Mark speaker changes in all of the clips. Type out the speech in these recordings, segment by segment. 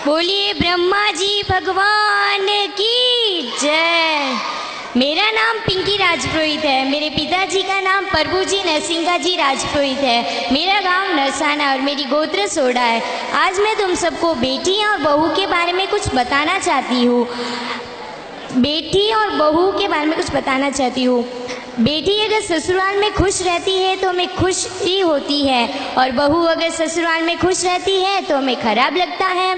Speaker 1: बोलिए ब्रह्मा जी भगवान की जय। मेरा नाम पिंकी राजपुरोहित है। मेरे पिताजी का नाम प्रभुजी नरसिंगा जी राजपुरोहित है। मेरा गांव नरसाना और मेरी गोत्र सोडा है। आज मैं तुम सबको बेटी और बहू के बारे में कुछ बताना चाहती हूँ। बेटी और बहू के बारे में कुछ बताना चाहती हूँ। बेटी अगर ससुराल में खुश रहती है तो हमें खुशी होती है, और बहू अगर ससुराल में खुश रहती है तो हमें खराब लगता है।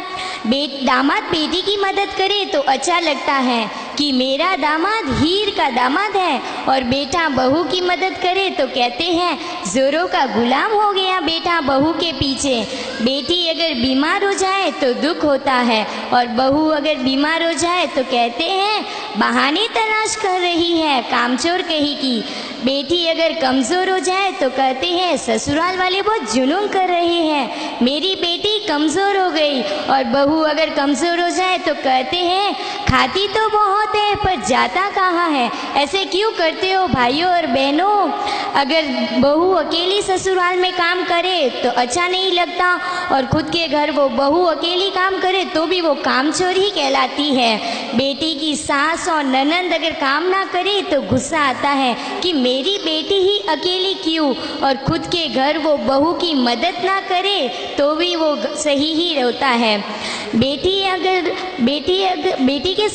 Speaker 1: दामाद बेटी की मदद करे तो अच्छा लगता है कि मेरा दामाद हीर का दामाद है, और बेटा बहू की मदद करे तो कहते हैं जोरों का गुलाम हो गया बेटा बहू के पीछे। बेटी अगर बीमार हो जाए तो दुख होता है, और बहू अगर बीमार हो जाए तो कहते हैं बहाने तलाश कर रही है, कामचोर कहीं की। बेटी अगर कमज़ोर हो जाए तो कहते हैं ससुराल वाले बहुत जुलूम कर रहे हैं, मेरी बेटी कमज़ोर हो गई। और बहू अगर कमज़ोर हो जाए तो कहते हैं खाती तो बहुत है पर जाता कहाँ है। ऐसे क्यों करते हो भाइयों और बहनों? अगर बहू अकेली ससुराल में काम करे तो अच्छा नहीं लगता, और खुद के घर वो बहू अकेली काम करे तो भी वो कामचोर ही कहलाती है। बेटी की सास और ननंद अगर काम ना करे तो गुस्सा आता है कि मेरी बेटी ही अकेली क्यों, और खुद के घर वो बहू की मदद ना करे तो भी वो सही ही होता है। बेटी के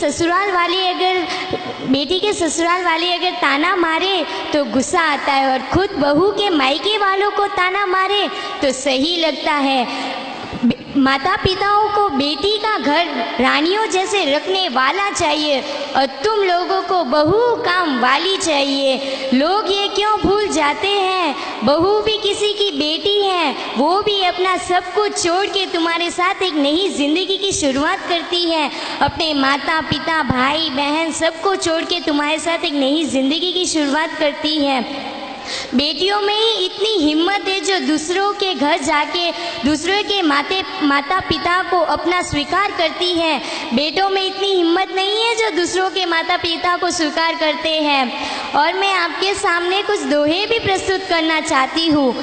Speaker 1: ससुराल वाले अगर ताना मारे तो गुस्सा आता है, और खुद बहू के मायके वालों को ताना मारे तो सही लगता है। माता पिताओं को बेटी का घर रानियों जैसे रखने वाला चाहिए, और तुम लोगों को बहू काम वाली चाहिए। लोग ये क्यों भूल जाते हैं, बहू भी किसी की बेटी है, वो भी अपना सब कुछ छोड़ के तुम्हारे साथ एक नई जिंदगी की शुरुआत करती है। अपने माता पिता भाई बहन सबको छोड़ के तुम्हारे साथ एक नई जिंदगी की शुरुआत करती है। बेटियों में ही इतनी हिम्मत है जो दूसरों के घर जाके दूसरों के माता पिता को अपना स्वीकार करती है। बेटों में इतनी हिम्मत नहीं है जो दूसरों के माता पिता को स्वीकार करते हैं। और मैं आपके सामने कुछ दोहे भी प्रस्तुत करना चाहती हूँ।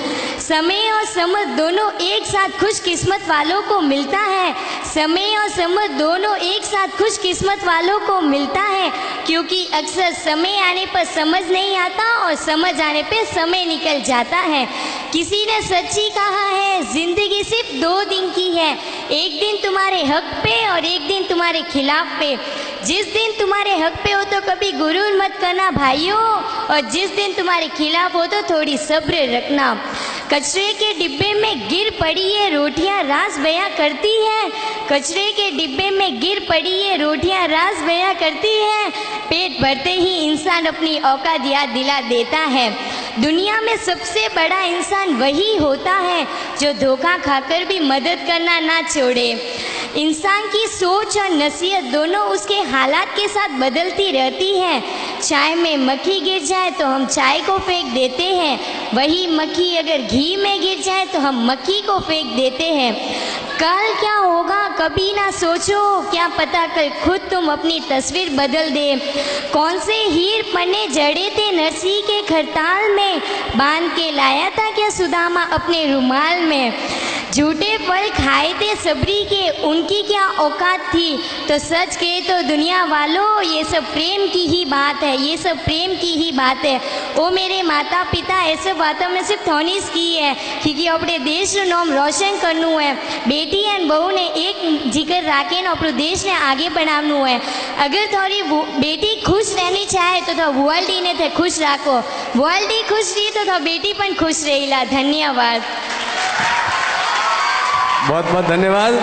Speaker 1: समय और समझ दोनों एक साथ खुशकिस्मत वालों को मिलता है। समय और समझ दोनों एक साथ खुशकिस्मत वालों को मिलता है, क्योंकि अक्सर समय आने पर समझ नहीं आता और समझ आने पे समय निकल जाता है। किसी ने सच्ची कहा है जिंदगी सिर्फ 2 दिन की है, एक दिन तुम्हारे हक पे और एक दिन तुम्हारे खिलाफ पे। जिस दिन तुम्हारे हक पे हो तो कभी गुरूर मत करना भाइयों, और जिस दिन तुम्हारे खिलाफ हो तो थोड़ी सब्र रखना। कचरे के डिब्बे में गिर पड़ी है रोटियां राज बयां करती है। कचरे के डिब्बे में गिर पड़ी है रोटियां राज बयां करती है। पेट भरते ही इंसान अपनी औकात याद दिला देता है। दुनिया में सबसे बड़ा इंसान वही होता है जो धोखा खाकर भी मदद करना ना छोड़े। इंसान की सोच और नसीहत दोनों उसके हालात के साथ बदलती रहती है। चाय में मक्खी गिर जाए तो हम चाय को फेंक देते हैं, वही मक्खी अगर घी में गिर जाए तो हम मक्खी को फेंक देते हैं। कल क्या होगा कभी ना सोचो, क्या पता कल खुद तुम अपनी तस्वीर बदल दे। कौन से हीर पन्ने जड़े थे नरसी के खरताल में, बांध के लाया था क्या सुदामा अपने रुमाल में। झूठे फल खाए थे सबरी के, उनकी क्या औकात थी। तो सच कहे तो दुनिया वालों ये सब प्रेम की ही बात है, ये सब प्रेम की ही बात है। ओ मेरे माता पिता ऐसे बातों में सिर्फ थोनीस की है, क्योंकि अपने देश નું નામ રોશન કરવું है। बेटी एंड बहू ने एक जिक्र राखे ने अपने देश ने आगे बढ़ावनु है। अगर थोड़ी बेटी खुश रहनी चाहे तो वर्ल्ड ने थे खुश राखो, वर्ल्ड खुश रही तो बेटी पण खुश रहेला। धन्यवाद।
Speaker 2: बहुत बहुत धन्यवाद।